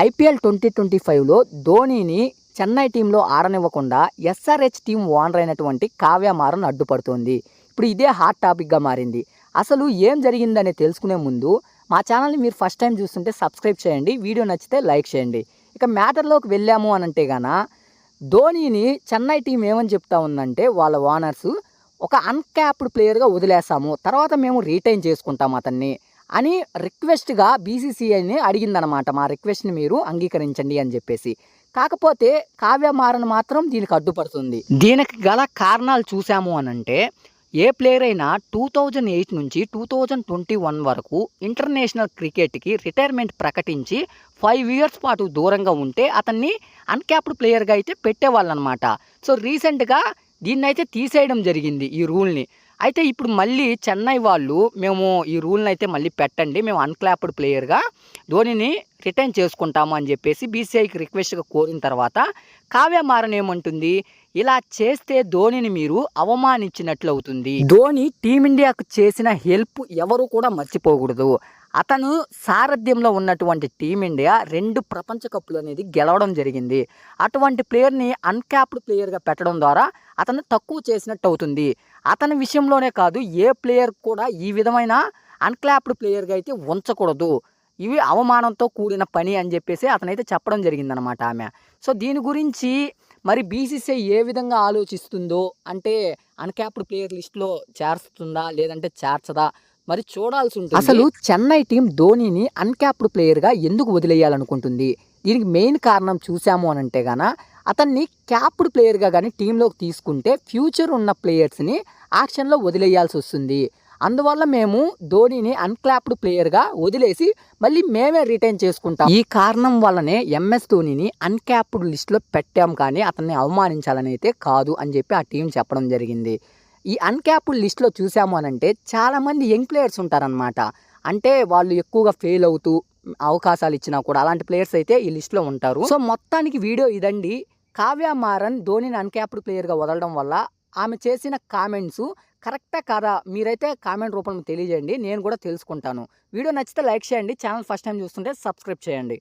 IPL 2025లో ధోనీని Chennai టీంలో ఆడనివ్వకుండా SRH team owner అయినటువంటి కావ్య మారన్ అడ్డుపడుతోంది. ఇప్పుడు ఇదే హాట్ టాపిక్గా మారింది. అసలు ఏం జరిగిందని తెలుసుకునే ముందు మా ఛానల్ని మీరు ఫస్ట్ టైం చూస్తుంటే సబ్స్క్రైబ్ చేయండి. వీడియో నచ్చితే లైక్ చేయండి. ఇక మ్యాటర్లోకి వెళ్ళాము అనంటే గాన ధోనీని చెన్నై టీం ఏమని చెప్తా ఉందంటే వాళ్ళ ఓనర్స్ ఒక అన్క్యాప్డ్ ప్లేయర్గా వదిలేస్తాము, తర్వాత మేము రీటైన్ చేసుకుంటాము అతన్ని అని రిక్వెస్ట్గా బీసీసీఐని అడిగిందనమాట. మా రిక్వెస్ట్ని మీరు అంగీకరించండి అని చెప్పేసి. కాకపోతే కావ్య మారన్ మాత్రం దీనికి అడ్డుపడుతుంది. దీనికి గల కారణాలు చూసాము అనంటే ఏ ప్లేయర్ అయినా 2008 నుంచి 2021 వరకు ఇంటర్నేషనల్ క్రికెట్కి రిటైర్మెంట్ ప్రకటించి 5 ఇయర్స్ పాటు దూరంగా ఉంటే అతన్ని అన్క్యాప్డ్ ప్లేయర్గా అయితే పెట్టేవాళ్ళు అనమాట. సో రీసెంట్గా దీన్నైతే తీసేయడం జరిగింది ఈ రూల్ని. అయితే ఇప్పుడు మళ్ళీ చెన్నై వాళ్ళు మేము ఈ రూల్ని అయితే మళ్ళీ పెట్టండి, మేము అన్క్యాప్డ్ ప్లేయర్గా ధోనీని రిటైన్ చేసుకుంటాము అని చెప్పేసి బీసీఐకి రిక్వెస్ట్గా కోరిన తర్వాత కావ్య మారన్ ఏమంటుంది, ఇలా చేస్తే ధోనీని మీరు అవమానించినట్లు అవుతుంది. ధోని టీమిండియాకు చేసిన హెల్ప్ ఎవరు కూడా మర్చిపోకూడదు. అతను సారథ్యంలో ఉన్నటువంటి టీమిండియా 2 ప్రపంచ కప్పులు అనేది గెలవడం జరిగింది. అటువంటి ప్లేయర్ని అన్క్యాప్డ్ ప్లేయర్గా పెట్టడం ద్వారా అతను తక్కువ చేసినట్టు అవుతుంది. అతని విషయంలోనే కాదు, ఏ ప్లేయర్ కూడా ఈ విధమైన అన్క్యాప్డ్ ప్లేయర్గా అయితే ఉంచకూడదు, ఇవి అవమానంతో కూడిన పని అని చెప్పేసి అతనైతే చెప్పడం జరిగిందనమాట ఆమె. సో దీని గురించి మరి బీసీసీఐ ఏ విధంగా ఆలోచిస్తుందో, అంటే అన్క్యాప్డ్ ప్లేయర్ లిస్ట్లో చేర్చుతుందా లేదంటే చేర్చదా మరి చూడాల్సి ఉంటుంది. అసలు చెన్నై టీం ధోనీని అన్క్యాప్డ్ ప్లేయర్గా ఎందుకు వదిలేయాలనుకుంటుంది? దీనికి మెయిన్ కారణం చూసాము అని అంటే గాన అతన్ని క్యాప్డ్ ప్లేయర్గా కానీ టీంలోకి తీసుకుంటే ఫ్యూచర్ ఉన్న ప్లేయర్స్ని యాక్షన్లో వదిలేయాల్సి వస్తుంది. అందువల్ల మేము ధోనీని అన్క్యాప్డ్ ప్లేయర్గా వదిలేసి మళ్ళీ మేమే రిటైన్ చేసుకుంటాం. ఈ కారణం వల్లనే ఎంఎస్ ధోనీని అన్క్యాప్డ్ లిస్ట్లో పెట్టాం, కానీ అతన్ని అవమానించాలని అయితే కాదు అని చెప్పి ఆ టీం చెప్పడం జరిగింది. ఈ అన్క్యాప్డ్ లిస్ట్లో చూసాము అనంటే చాలామంది యంగ్ ప్లేయర్స్ ఉంటారనమాట. అంటే వాళ్ళు ఎక్కువగా ఫెయిల్ అవుతూ అవకాశాలు ఇచ్చినా కూడా అలాంటి ప్లేయర్స్ అయితే ఈ లిస్ట్లో ఉంటారు. సో మొత్తానికి వీడియో ఇదండి. కావ్య మారన్ ధోనీని అన్క్యాప్డ్ ప్లేయర్గా వదలడం వల్ల ఆమె చేసిన కామెంట్స్ కరెక్టా కాదా మీరైతే కామెంట్ రూపంలో తెలియజేయండి, నేను కూడా తెలుసుకుంటాను. వీడియో నచ్చితే లైక్ చేయండి. ఛానల్ ఫస్ట్ టైం చూస్తుంటే సబ్స్క్రైబ్ చేయండి.